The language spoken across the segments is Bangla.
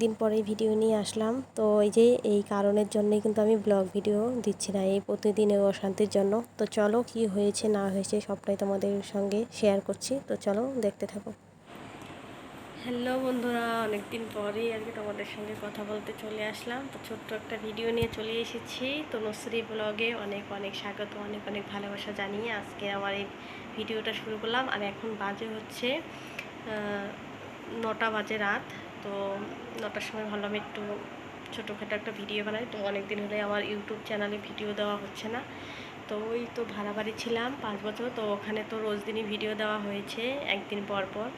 দিন পরেই ভিডিও নিয়ে আসলাম। তো এই কারণের জন্যই কিন্তু আমি ব্লগ ভিডিও দিচ্ছি না, এই প্রতিদিনের অশান্তির জন্য। তো চলো কি হয়েছে না হয়েছে সবটাই তোমাদের সঙ্গে শেয়ার করছি। তো চলো দেখতে থাকো। হ্যালো বন্ধুরা, অনেকদিন পরেই আর কি তোমাদের সঙ্গে কথা বলতে চলে আসলাম। তো ছোট্ট একটা ভিডিও নিয়ে চলে এসেছি। তো নসরি ব্লগে অনেক অনেক স্বাগত, অনেক অনেক ভালোবাসা জানিয়ে আজকে আমার এই ভিডিওটা শুরু করলাম। আর এখন বাজে হচ্ছে 9টা বাজে রাত। তো 9টার সময় ভাবলাম একটু ছোটোখাটো একটা ভিডিও বানাই। তো অনেক দিন হলে আমার ইউটিউব চ্যানেলে ভিডিও দেওয়া হচ্ছে না। তো ওই তো ভাড়া বাড়ি ছিলাম 5 বছর, তো ওখানে তো রোজ দিনই ভিডিও দেওয়া হয়েছে একদিন পর পর।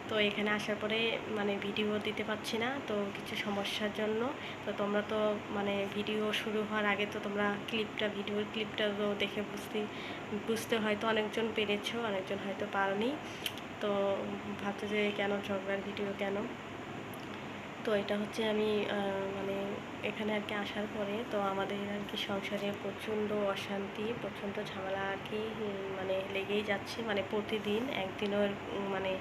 তো এখানে আসার পরে মানে ভিডিও দিতে পারছি না, তো কিছু সমস্যার জন্য। তো তোমরা তো মানে ভিডিও শুরু হওয়ার আগে তো তোমরা ভিডিওর ক্লিপটা তো দেখে বুঝতে হয়তো অনেকজন পেরেছো, অনেকজন হয়তো পারোনি। তো ভাবছো যে কেন ঝগড়ার ভিডিও কেন। তো এটা হচ্ছে আমি মানে এখানে আর কি আসার পরে তো আমাদের আর কি সংসারে প্রচণ্ড অশান্তি, প্রচণ্ড ঝামেলা আর কি মানে লেগেই যাচ্ছে। মানে প্রতিদিন একদিনও মানে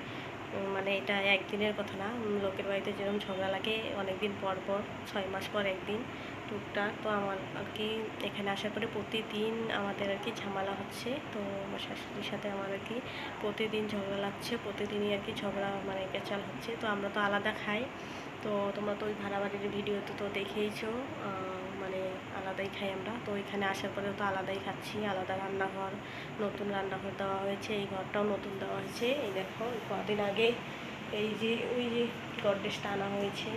মানে এটা একদিনের কথা না, লোকের বাড়িতে যেরকম ঝগড়া লাগে অনেক দিন পর পর, 6 মাস পর একদিন টুকটাক। তো আমার আর কি এখানে আসার পরে প্রতিদিন আমাদের আর কি ঝামেলা হচ্ছে। তো আমার শাশুড়ির সাথে আমার আর কি প্রতিদিন ঝগড়া লাগছে, প্রতিদিনই আর কি ঝগড়া মানে পেঁচাল হচ্ছে। তো আমরা তো আলাদা খাই। তো তোমরা তো ওই ভাড়া বাড়ির ভিডিওতে তো দেখেইছো, মানে আলাদাই খাই আমরা। তো এখানে আসার পরেও তো আলাদাই খাচ্ছি, আলাদা রান্নাঘর, নতুন রান্নাঘর দেওয়া হয়েছে, এই ঘরটাও নতুন দেওয়া হয়েছে। এই দেখো কদিন আগে ওই যে গডরেজটা আনা হয়েছে।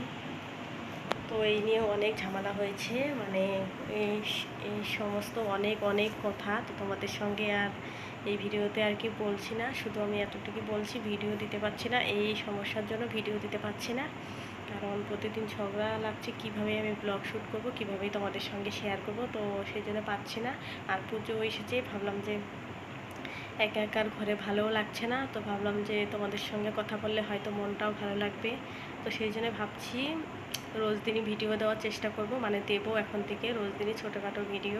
তো এই নিয়ে অনেক ঝামেলা হয়েছে, মানে এই এই সমস্ত অনেক অনেক কথা তো তোমাদের সঙ্গে আর এই ভিডিওতে আর কি বলছি না। শুধু আমি এতটুকু বলছি, ভিডিও দিতে পারছি না এই সমস্যার জন্য, ভিডিও দিতে পারছি না। কারণ প্রতিদিন ঝগড়া লাগছে, কীভাবে আমি ব্লগ শ্যুট করবো, কীভাবেই তোমাদের সঙ্গে শেয়ার করব, তো সেই জন্য পাচ্ছি না। আর পুজো এসেছে, ভাবলাম যে একা একার ঘরে ভালোও লাগছে না। তো ভাবলাম যে তোমাদের সঙ্গে কথা বললে হয়তো মনটাও ভালো লাগবে। তো সেই জন্য ভাবছি রোজ দিনই ভিডিও দেওয়ার চেষ্টা করব, মানে দেবো এখন থেকে রোজ দিনই ছোটোখাটো ভিডিও।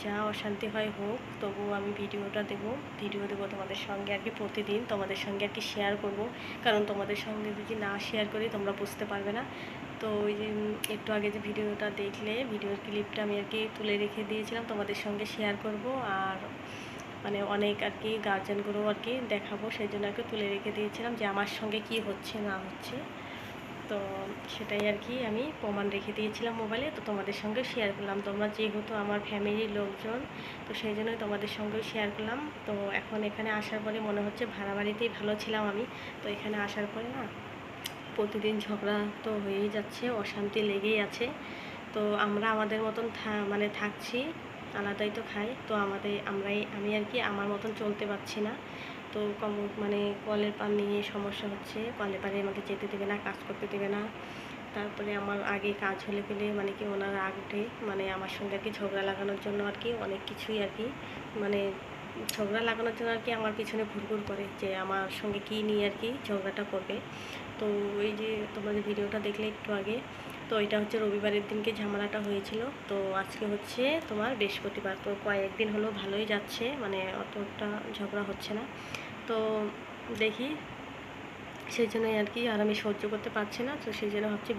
যা অশান্তি হয় হোক, তবুও আমি ভিডিও দেবো তোমাদের সঙ্গে আর কি প্রতিদিন, তোমাদের সঙ্গে আর কি শেয়ার করব। কারণ তোমাদের সঙ্গে যদি না শেয়ার করি তোমরা বুঝতে পারবে না। তো ওই যে একটু আগে যে ভিডিওটা দেখলে, ভিডিওর ক্লিপটা আমি আর কি তুলে রেখে দিয়েছিলাম, তোমাদের সঙ্গে শেয়ার করব। আর মানে অনেক আর কি গার্জেনগুলো আর কি দেখাবো, সেই জন্য আর কি তুলে রেখে দিয়েছিলাম যে আমার সঙ্গে কি হচ্ছে না হচ্ছে। তো সেটাই আর কি আমি প্রমাণ রেখে দিয়েছিলাম মোবাইলে, তো তোমাদের সঙ্গে শেয়ার করলাম। তোমরা যেহেতু আমার ফ্যামিলির লোকজন, তো সেই জন্যই তোমাদের সঙ্গেও শেয়ার করলাম। তো এখন এখানে আসার পরে মনে হচ্ছে ভাড়া বাড়িতেই ভালো ছিলাম আমি। তো এখানে আসার পরে না প্রতিদিন ঝগড়া তো হয়েই যাচ্ছে, অশান্তি লেগেই আছে। তো আমরা আমাদের মতন মানে থাকছি, আলাদাই তো খাই। তো আমি আর কি আমার মতন চলতে পারছি না। তো মানে কলের পানি নিয়ে সমস্যা হচ্ছে, কলের পানি আমাকে যেতে দেবে না, কাজ করতে দেবে না। তারপরে আমার আগে কাজ হলে পেলে মানে কি ওনার রাগ উঠে, মানে আমার সঙ্গে আর কি ঝগড়া লাগানোর জন্য আর কি অনেক কিছুই আর কি মানে ঝগড়া লাগানোর জন্য আর কি আমার পিছনে ঘুরঘুর করে যে আমার সঙ্গে কী নিয়ে আর কি ঝগড়াটা করবে। তো ওই যে তোমরা যে ভিডিওটা দেখলে একটু আগে, তো এটা হচ্ছে রবিবারের দিনকে ঝামেলাটা হয়েছিল। তো আজকে হচ্ছে তোমার বৃহস্পতিবার। তো কয়েকদিন হলো ভালোই যাচ্ছে, মানে অতটা ঝগড়া হচ্ছে না। তো দেখি, সেই জন্যই আর কি আর আমি সহ্য করতে পারছি না। তো সেই জন্য ভাবছি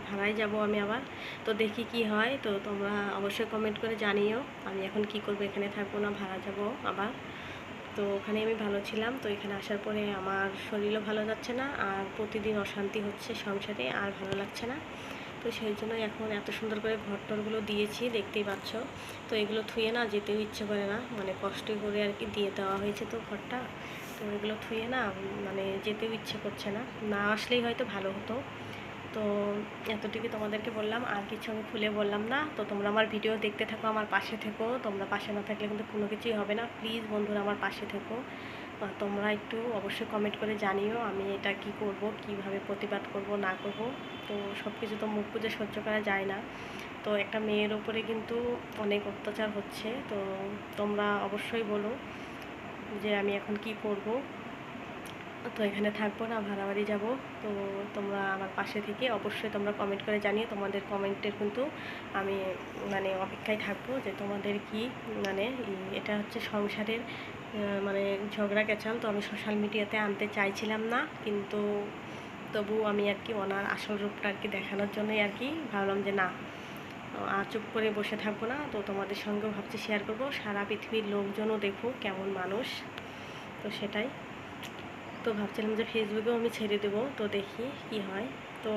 ভাড়ায় যাব আমি আবার। তো দেখি কি হয়। তো তোমরা অবশ্যই কমেন্ট করে জানিও আমি এখন কি করব, এখানে থাকবো না ভাড়া যাব আবার। তো ওখানে আমি ভালো ছিলাম, তো এখানে আসার পরে আমার শরীরও ভালো যাচ্ছে না, আর প্রতিদিন অশান্তি হচ্ছে সংসারে, আর ভালো লাগছে না। তো সেই জন্য এখন এত সুন্দর করে ঘরটরগুলো দিয়েছি, দেখতেই পাচ্ছ। তো এগুলো থুয়ে না যেতেও ইচ্ছে করে না, মানে কষ্ট করে আর কি দিয়ে দেওয়া হয়েছে তো ঘরটা। তো এগুলো থুয়ে না মানে যেতেও ইচ্ছে করছে না, না আসলেই হয়তো ভালো হতো। তো এতটুকু তোমাদেরকে বললাম, আর কিছু আমি খুলে বললাম না। তো তোমরা আমার ভিডিও দেখতে থাকো, আমার পাশে থেকো। তোমরা পাশে না থাকলে কিন্তু কোনো কিছুই হবে না। প্লিজ বন্ধুরা আমার পাশে থেকো। তোমরা একটু অবশ্যই কমেন্ট করে জানিও আমি এটা কি করব, কিভাবে প্রতিবাদ করব না করব। তো সব কিছু তো মুখ বুজে সহ্য করা যায় না। তো একটা মেয়ের ওপরে কিন্তু অনেক অত্যাচার হচ্ছে। তো তোমরা অবশ্যই বলো যে আমি এখন কি করব। তো এখানে থাকবো না, ভাড়া বাড়ি যাব। তো তোমরা আমার পাশে থেকে অবশ্যই তোমরা কমেন্ট করে জানিয়ে, তোমাদের কমেন্টের কিন্তু আমি মানে অপেক্ষায় থাকবো যে তোমাদের কি মানে এটা হচ্ছে সংসারের মানে ঝগড়া গেছাল। তো আমি সোশ্যাল মিডিয়াতে আনতে চাইছিলাম না, কিন্তু তো তবু আমি আর কি ওনার আসল রূপটা আর কি দেখানোর জন্যই আর কি ভাবলাম যে না, আর চুপ করে বসে থাকবো না, তো তোমাদের সঙ্গেও ভাবছি শেয়ার করব, সারা পৃথিবীর লোকজনও দেখো কেমন মানুষ। তো সেটাই, তো ভাবছিলাম যে ফেসবুকেও আমি ছেড়ে দেবো, তো দেখি কি হয়। তো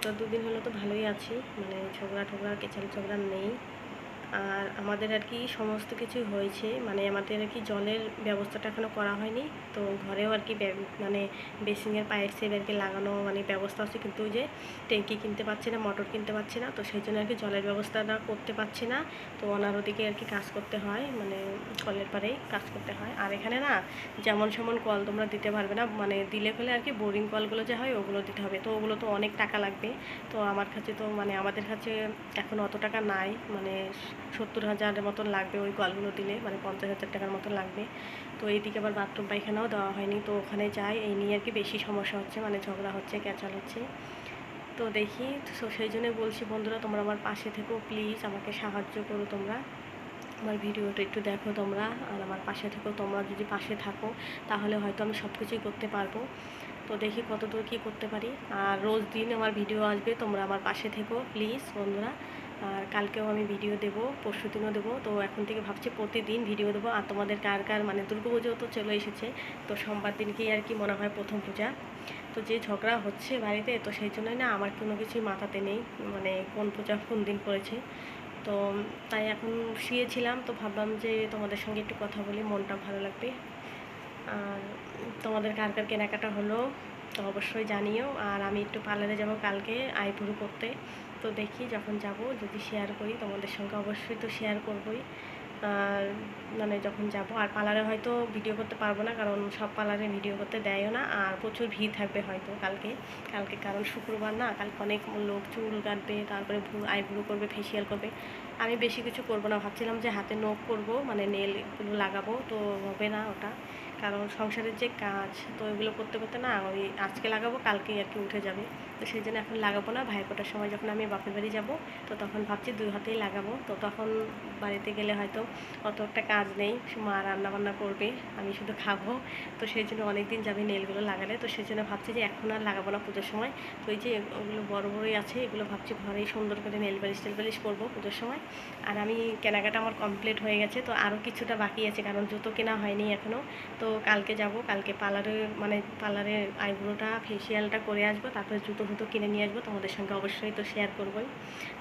তো দুদিন হলো তো ভালোই আছি, মানে ঝগড়া ঠগড়া কেচাল ঝগড়া নেই। আর আমাদের আর কি সমস্ত কিছুই হয়েছে, মানে আমাদের আর কি জলের ব্যবস্থাটা এখনও করা হয়নি। তো ঘরেও আর কি মানে বেসিংয়ের পাইপ সেভ আর কি লাগানো মানে ব্যবস্থা আছে, কিন্তু ওই যে ট্যাঙ্কি কিনতে পারছি না, মোটর কিনতে পারছি না, তো সেই জন্য আর কি জলের ব্যবস্থাটা করতে পারছি না। তো ওনার ওদিকে আর কি কাজ করতে হয়, মানে কলের পাড়েই কাজ করতে হয়। আর এখানে না যেমন সেমন কল তোমরা দিতে পারবে না, মানে দিলে ফেলে আর কি বোরিং কলগুলো যে হয় ওগুলো দিতে হবে, তো ওগুলো তো অনেক টাকা লাগবে। তো আমার কাছে তো মানে আমাদের কাছে এখন অত টাকা নাই, মানে 70,000-এর মতন লাগবে ওই কলগুলো দিলে, মানে 50,000 টাকার মতন লাগবে। তো এইদিকে আবার বাথরুম পায়খানাও দেওয়া হয়নি, তো ওখানে যাই, এই নিয়ে আর কি বেশি সমস্যা হচ্ছে, মানে ঝগড়া হচ্ছে, ক্যাচাল হচ্ছে। তো দেখি, তো সেই জন্যই বলছি বন্ধুরা, তোমরা আমার পাশে থেকো প্লিজ, আমাকে সাহায্য করো তোমরা, আমার ভিডিওটা একটু দেখো তোমরা, আর আমার পাশে থেকো। তোমরা যদি পাশে থাকো তাহলে হয়তো আমি সব কিছুই করতে পারবো। তো দেখি কতদূর কী করতে পারি। আর রোজ দিন আমার ভিডিও আসবে, তোমরা আমার পাশে থেকো প্লিজ বন্ধুরা। আর কালকেও আমি ভিডিও দেবো, পরশু দিনও দেবো, তো এখন থেকে ভাবছি প্রতিদিন ভিডিও দেবো। আর তোমাদের কার কার মানে দুর্গাপুজোও তো চলে এসেছে, তো সোমবার দিনকেই আর কি মনে হয় প্রথম পূজা। তো যে ঝগড়া হচ্ছে বাড়িতে, তো সেই জন্যই না আমার কোনো কিছুই মাথাতে নেই, মানে কোন পূজা কোন দিন পড়েছে। তো তাই এখন শুয়েছিলাম, তো ভাবলাম যে তোমাদের সঙ্গে একটু কথা বলি, মনটা ভালো লাগবে। আর তোমাদের কার কার কেনাকাটা হলো তো অবশ্যই জানিও। আর আমি একটু পার্লারে যাব কালকে আইব্রো করতে, তো দেখি যখন যাব যদি শেয়ার করি তোমাদের সঙ্গে, অবশ্যই তো শেয়ার করবই। আর মানে যখন যাব, আর পার্লারে হয়তো ভিডিও করতে পারবো না, কারণ সব পার্লারে ভিডিও করতে দেয়ও না, আর প্রচুর ভিড় থাকবে হয়তো কালকে। কারণ শুক্রবার না, কালকে অনেক লোক চুল কাটবে, তারপরে আইব্রো করবে, ফেসিয়াল করবে। আমি বেশি কিছু করব না, ভাবছিলাম যে হাতে নখ করব, মানে নেলগুলো লাগাবো, তো হবে না ওটা, কারণ সংসারের যে কাজ, তো এগুলো করতে করতে না ওই আজকে লাগাবো কালকেই আর কি উঠে যাবে। তো সেই জন্য এখন লাগাবো না, ভাইফোঁটার সময় যখন আমি বাপের বাড়ি যাব, তো তখন ভাবছি 2 হাতেই লাগাবো। তো তখন বাড়িতে গেলে হয়তো অত একটা কাজ নেই, মা রান্নাবান্না করবে, আমি শুধু খাবো। তো সেই জন্য অনেক দিন যাবে নেলগুলো লাগালে, তো সেই জন্য ভাবছি যে এখন আর লাগাবো না পুজোর সময়। তো এই যে ওগুলো বড় বড়ই আছে, এগুলো ভাবছি ঘরেই সুন্দর করে নেল পালিশ করবো পুজোর সময়। আর আমি কেনাকাটা আমার কমপ্লিট হয়ে গেছে, তো আরও কিছুটা বাকি আছে, কারণ জুতো কেনা হয়নি এখনও। তো কালকে যাব, কালকে পার্লারে আইব্রোটা ফেসিয়ালটা করে আসবো, তারপরে জুতো কিনে নিয়ে আসবো, তোমাদের সঙ্গে অবশ্যই তো শেয়ার করবোই।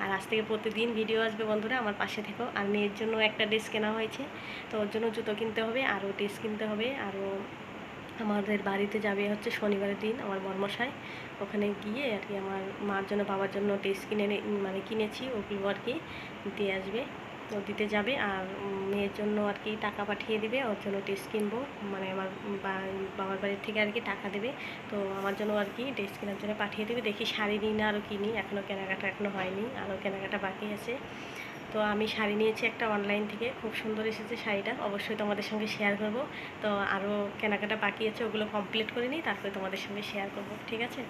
আর আজ থেকে প্রতিদিন ভিডিও আসবে বন্ধুরা, আমার পাশে থেকো। আর মেয়ের জন্য একটা ড্রেস কেনা হয়েছে, তো ওর জন্য জুতো কিনতে হবে, আরও ড্রেস কিনতে হবে। আরও আমাদের বাড়িতে যাবে হচ্ছে শনিবারের দিন আমার বরমশাই, ওখানে গিয়ে আর কি আমার মার জন্য বাবার জন্য ড্রেস মানে কিনেছি, ওগুলো আর কি দিয়ে আসবে, তো দিতে যাবে। আর মেয়ের জন্য আর কি টাকা পাঠিয়ে দেবে, ওর জন্য ড্রেস কিনবো, মানে আমার বাবার বাড়ির থেকে আর কি টাকা দেবে, তো আমার জন্য আর কি ড্রেস কেনার জন্য পাঠিয়ে দেবে। দেখি শাড়ি নিই না আরও কিনি, এখনও কেনাকাটা এখনও হয়নি, আরও কেনাকাটা বাকি আছে। তো আমি শাড়ি নিয়েছি একটা অনলাইন থেকে, খুব সুন্দর এসেছে শাড়িটা, অবশ্যই তোমাদের সঙ্গে শেয়ার করব। তো আরও কেনাকাটা বাকি আছে, ওগুলো কমপ্লিট করে নিই, তারপরে তোমাদের সঙ্গে শেয়ার করব, ঠিক আছে?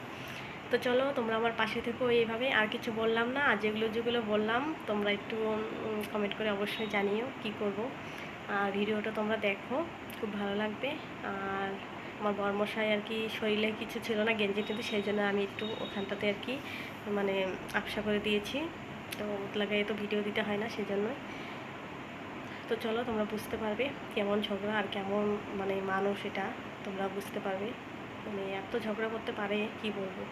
তো চলো তোমরা আমার পাশে থেকো এইভাবে। আর কিছু বললাম না, আর যেগুলো বললাম তোমরা একটু কমেন্ট করে অবশ্যই জানিও কি করব। আর ভিডিওটা তোমরা দেখো, খুব ভালো লাগবে। আর আমার বরমশাই আর কি শরীরে কিছু ছিল না, গেঞ্জি, কিন্তু সেই জন্য আমি একটু ওখানটাতে আর কি মানে আবসা করে দিয়েছি, তো লাগাই তো ভিডিও দিতে হয় না, সেই জন্যই। তো চলো তোমরা বুঝতে পারবে কেমন ঝগড়া আর কেমন মানে মানুষ, এটা তোমরা বুঝতে পারবে, মানে এত ঝগড়া করতে পারে কি বলবো।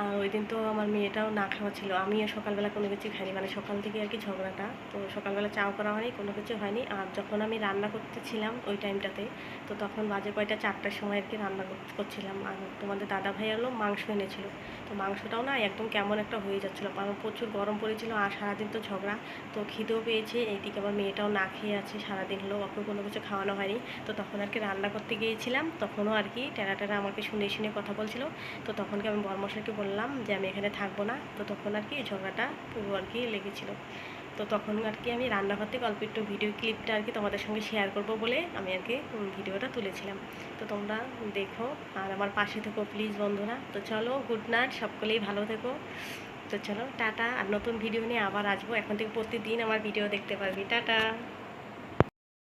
আর ওই দিন তো আমার মেয়েটাও না খাওয়া ছিল, আমিও সকালবেলা কোনো কিছু খাইনি, মানে সকাল থেকে আর কি ঝগড়াটা, তো সকালবেলা চাও করা হয়নি, কোনো কিছু হয়নি। আর যখন আমি রান্না করতেছিলাম ওই টাইমটাতে, তো তখন বাজে কয়টা 4টার সময় আর কি রান্না করছিলাম। আর তোমাদের দাদা ভাই হলো মাংস এনেছিল, তো মাংসটাও না একদম কেমন একটা হয়ে যাচ্ছিলো, কারণ প্রচুর গরম পড়েছিল, আর সারাদিন তো ঝগড়া, তো খিদেও পেয়েছে, এইদিকে আবার মেয়েটাও না খেয়ে আছে সারাদিন হলো, ওকে কোনো কিছু খাওয়ানো হয়নি। তো তখন আর কি রান্না করতে গিয়েছিলাম, তখনও আর কি টেরা আমাকে শুনে কথা বলছিল। তো তখনকে আমি বরমশাইকে বললাম যে আমি এখানে থাকবো না, তো তখন আর কি ঝগড়াটা পুরো আর কি লেগেছিল। তো তখন আর কি আমি রান্নাঘর থেকে অল্প একটু ভিডিও ক্লিপটা আর কি তোমাদের সঙ্গে শেয়ার করব বলে আমি আর কি ভিডিওটা তুলেছিলাম। তো তোমরা দেখো আর আমার পাশে থেকো প্লিজ বন্ধুরা। তো চলো, গুড নাইট, সকলেই ভালো থেকো। তো চলো টাটা, আর নতুন ভিডিও নিয়ে আবার আসবো, এখন থেকে প্রতিদিন আমার ভিডিও দেখতে পারবি, টাটা।